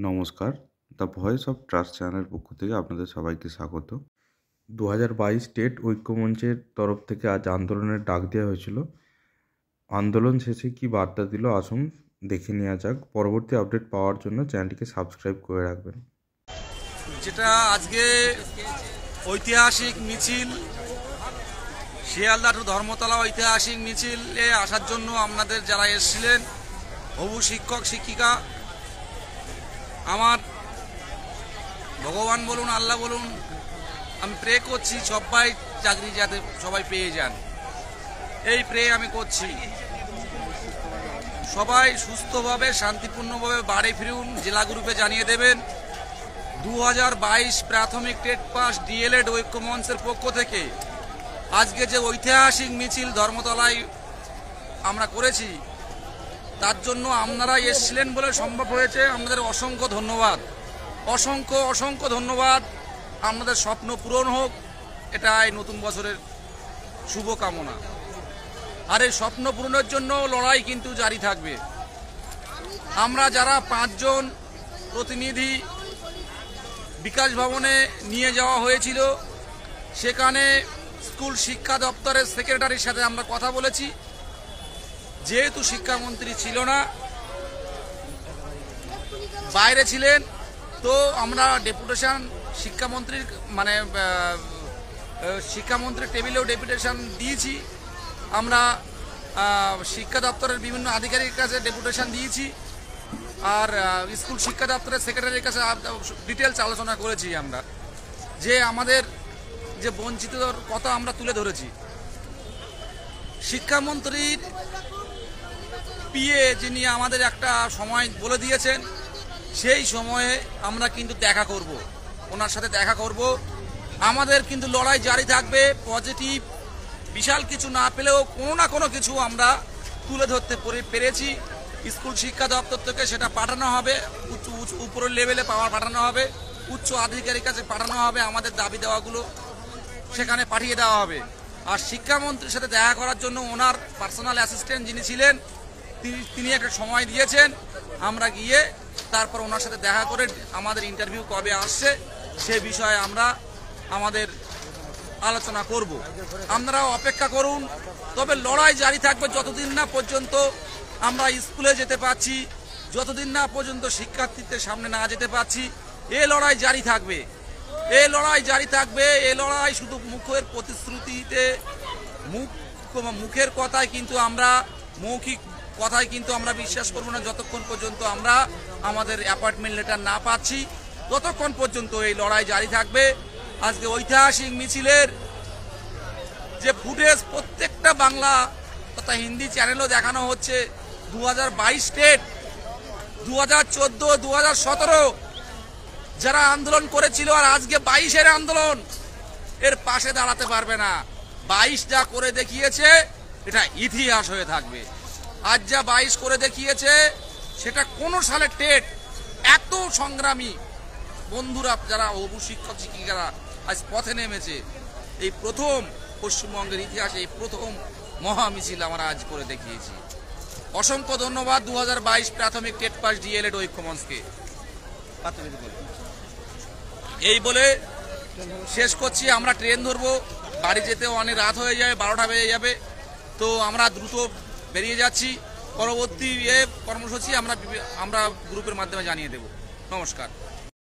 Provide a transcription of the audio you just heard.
নমস্কার, the voice of trust চ্যানেলের পক্ষ থেকে আপনাদের সবাইকে স্বাগত। 2022 স্টেট ঐক্যমঞ্চের তরফ থেকে আজ আন্দোলনের ডাক দেওয়া হয়েছিল। আন্দোলন শেষে কী বার্তা দিল আসুন দেখে নেওয়া যাক। পরবর্তী আপডেট পাওয়ার জন্য চ্যানেলটিকে সাবস্ক্রাইব করে রাখবেন। যেটা আজকে ঐতিহাসিক মিছিল, শিয়ালদা টু ধর্মতলা ঐতিহাসিক মিছিলে আসার জন্য আপনাদের যারা এসেছিলেন, হবু শিক্ষক শিক্ষিকা, আমার ভগবান বলুন আল্লাহ বলুন, আমি প্রে করছি সবাই চাকরি যাতে সবাই পেয়ে যান, এই প্রে আমি করছি। সবাই সুস্থভাবে শান্তিপূর্ণভাবে বাড়ি ফিরুন। জেলা গ্রুপে জানিয়ে দেবেন 2022 প্রাথমিক টেট পাস ডিএলএড ঐক্যমঞ্চের পক্ষ থেকে আজকে যে ঐতিহাসিক মিছিল ধর্মতলায় আমরা করেছি, তার জন্য আপনারা এসেছিলেন বলে সম্ভব হয়েছে। আপনাদের অসংখ্য ধন্যবাদ, অসংখ্য অসংখ্য ধন্যবাদ। আপনাদের স্বপ্ন পূরণ হোক, এটা এই নতুন বছরের শুভকামনা। আর এই স্বপ্ন পূরণের জন্য লড়াই কিন্তু জারি থাকবে। আমরা যারা 5 জন প্রতিনিধি বিকাশ ভবনে নিয়ে যাওয়া হয়েছিল, সেখানে স্কুল শিক্ষা দপ্তরের সেক্রেটারির সাথে আমরা কথা বলেছি। যেহেতু শিক্ষামন্ত্রী ছিল না, বাইরে ছিলেন, তো আমরা ডেপুটেশন শিক্ষামন্ত্রীর শিক্ষামন্ত্রীর টেবিলেও ডেপুটেশন দিয়েছি। আমরা শিক্ষা দপ্তরের বিভিন্ন আধিকারিকের কাছে ডেপুটেশন দিয়েছি, আর স্কুল শিক্ষা দপ্তরের সেক্রেটারির কাছে ডিটেলস আলোচনা করেছি। আমরা যে আমাদের যে বঞ্চিতর কথা আমরা তুলে ধরেছি, শিক্ষামন্ত্রীর পিএ যিনি আমাদের একটা সময় বলে দিয়েছেন, সেই সময়ে আমরা কিন্তু দেখা করব, ওনার সাথে দেখা করব। আমাদের কিন্তু লড়াই জারি থাকবে। পজিটিভ বিশাল কিছু না পেলেও কোনো না কোনো কিছু আমরা তুলে ধরতে পেরেছি। স্কুল শিক্ষা দপ্তর থেকে সেটা পাঠানো হবে, উপরের লেভেলে পাঠানো হবে, উচ্চ আধিকারিক কাছে পাঠানো হবে। আমাদের দাবি দেওয়াগুলো সেখানে পাঠিয়ে দেওয়া হবে। আর শিক্ষামন্ত্রীর সাথে দেখা করার জন্য ওনার পার্সোনাল অ্যাসিস্ট্যান্ট যিনি ছিলেন, তিনি একটা সময় দিয়েছেন। আমরা গিয়ে তারপর ওনার সাথে দেখা করে আমাদের ইন্টারভিউ কবে আসছে সে বিষয়ে আমরা আমাদের আলোচনা করব। আপনারাও অপেক্ষা করুন। তবে লড়াই জারি থাকবে যতদিন না পর্যন্ত আমরা স্কুলে যেতে পারছি, যতদিন না পর্যন্ত শিক্ষার্থীদের সামনে না যেতে পারছি, এই লড়াই জারি থাকবে। এই লড়াই জারি থাকবে। এই লড়াই শুধু মুখের প্রতিশ্রুতিতে, মুখের কথায় কিন্তু আমরা, মৌখিক কথায় কিন্তু আমরা বিশ্বাস করব না। যতক্ষণ পর্যন্ত আমরা আমাদের অ্যাপয়েন্টমেন্ট লেটার না পাচ্ছি, ততক্ষণ পর্যন্ত এই লড়াই জারি থাকবে। আজকে ঐতিহাসিক মিছিলের যে ফুটেজ প্রত্যেকটা বাংলা তথা হিন্দি চ্যানেলও দেখানো হচ্ছে। 2022 স্টেট, 2014, 2017 যারা আন্দোলন করেছিল, আর আজকে 22-এর আন্দোলন, এর পাশে দাঁড়াতে পারবে না। 22 যা করে দেখিয়েছে এটা ইতিহাস হয়ে থাকবে। আজ যা 22 করে দেখিয়েছে সেটা কোন সালে টেট এত সংগ্রামী বন্ধুরা যারা হবু শিক্ষক শিক্ষিকারা আজ পথে নেমেছে, এই প্রথম পশ্চিমবঙ্গের ইতিহাসে এই প্রথম মহা মিছিল আমরা আজ করে দেখিয়েছি। অসংখ্য ধন্যবাদ 2022 প্রাথমিক টেট পাস ডিএলএড ঐক্যমঞ্চকে। এই বলে শেষ করছি। আমরা ট্রেন ধরবো, বাড়ি যেতেও অনেক রাত হয়ে যাবে, 12টা বেজে যাবে। তো আমরা দ্রুত বেরিয়ে যাচ্ছি। পরবর্তী কর্মসূচি আমরা গ্রুপের মাধ্যমে জানিয়ে দেব। নমস্কার।